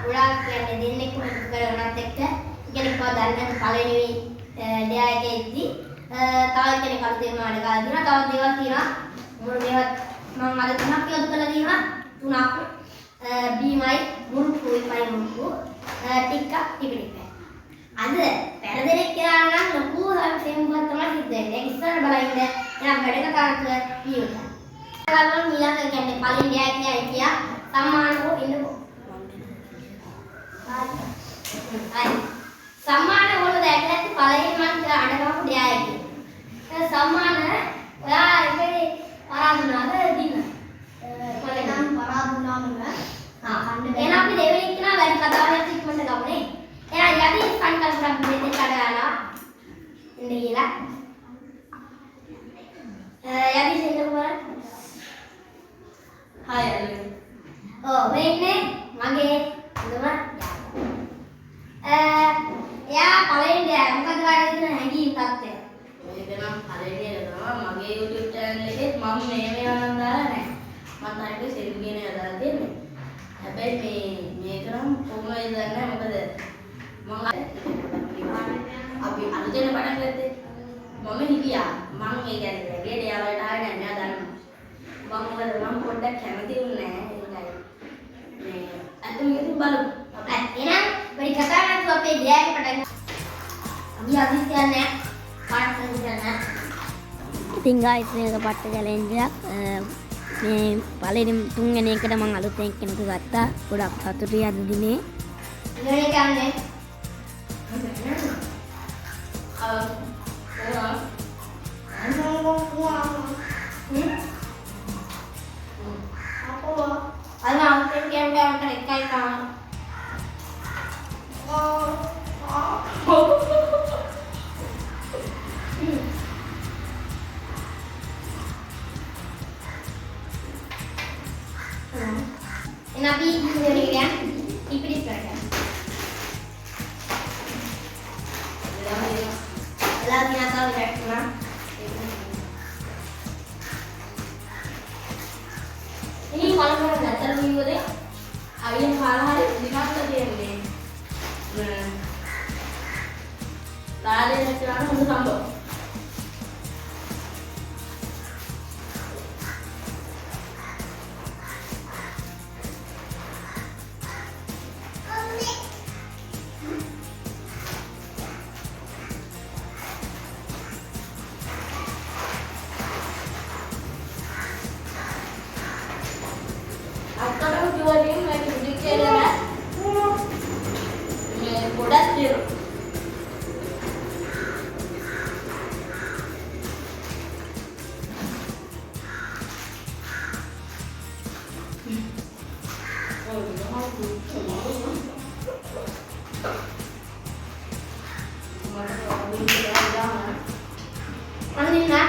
ගොඩාක් කියන්නේ දෙන්නෙක් එකතු කරගෙනත් එක්ක කෙනෙක් පව දන්න පළවෙනි ඩෙයා එකේ ඉද්දි තව කෙනෙක් අලුතෙන් මාඩ ගාලා තියෙනවා. තවත් දේවල් තියෙනවා. මොන දේවල් මම අද තුනක් එකතු කරලා තියෙනවා. තුනක් බීමයි මුරුක්කුයි පයි මුරුක්කු ටිකක් ටික. අද පෙරදෙනෙක් කියලා නම් ලොකු සෙම්බුවක් තමයි සිද්ධ වෙන්නේ. ඒක ඉස්සර බලන්න එනම් වැඩ කතාවක් කියනවා. ගාලවල ඊළඟ කියන්නේ පළවෙනි ඩෙයා එකේ අයිතිය සම්මානකෝ ඉන්නකෝ. හරි. සම්මාන වල දැකලා ඇති පළවෙනි මම අඬගමු ඩෙයා එකේ. ඒ සම්මාන ඔයා ඉතින් පරාදුනාද දින? කොහෙනම් පරාදුනාම එහෙනම් අපි දෙවෙනි කෙනා වැඩි කතාවක් ඉක්මනට ගමුනේ. එහෙනම් යටි සංකල්පයක් දෙන්න කඩලා ඉන්න කියලා. යටි සංකල්ප හාය මේන්නේ මගේ නම එයා පළවෙනි ඩෙයා මොකද වගේ දෙන හැංගීම් තත්ත්වය. මේක නම් පළවෙනි එක තමයි මගේ YouTube channel එකේ මම මේවා නම් දාලා නැහැ. මම තායික සෙල්ෆි කියන එක දාලා තියෙන්නේ. හැබැයි මේක නම් කොහොමද දන්නේ මොකද මම අපි අලුතෙන් පටන් ගත්තේ මම හිතියා මම ඒ කියන්නේ වැඩි ඩෙයා වලට ආවේ නැහැ මෙයා දන්නවා. මම පොඩ්ඩක් කැමති වුණේ නැහැ ඒකයි. අද මේක බලමු. එහෙනම් වැඩි කතා නැතුව අපේ ඩෙයා එක පටන් අපි අදිස් කියන්නේ පාඩම් කරන්න. ඉතින් ගායිස් මේක පට්ට චැලෙන්ජ් එකක්. මේ පළවෙනි තුන්වෙනි එකට මම අලුතෙන් කෙනෙකු ගත්තා. ගොඩක් සතුටුයි අද දිනේ. ඉතින් කියන්නේ Nabi ini kan, ipris kan? Lagi atau tidak pernah? Ini kalau kita datang minggu deh, ayam hari di mana dia ini? Tadi saya cerita untuk sambal. Ini lagi duduk ya, ini bodas dia. Mana?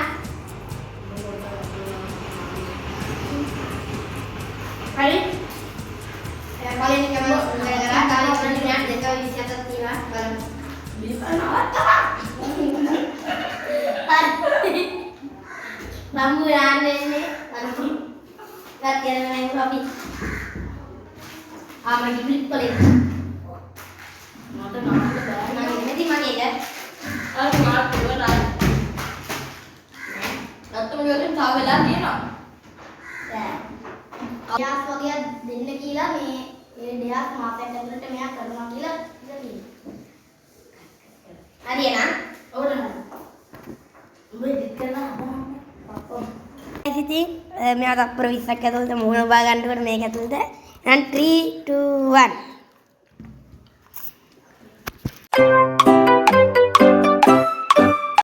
Hari? Paling kamu gara-gara kali selanjutnya jaga isi atas tiga bareng. Bisa apa? Bangunan ini, nanti latihan main kopi. Ama dibeli paling. Mata nama tu dah. Nanti mana ya? Maaf dulu dah. Datang juga tahu belah dia nak. Ya, sebagai dinner gila me. ඩෙයා මාසයක් ඇතුළත මෙයා කරනවා කියලා ඉතින් හරියනම් ඔව් නේද ඔබ ඉතින් කරනවා ඉතින් මෙයා තත්පර 20ක් ඇතුළත මුහුණ බා ගන්නකොට මේක ඇතුළත and 3 2 1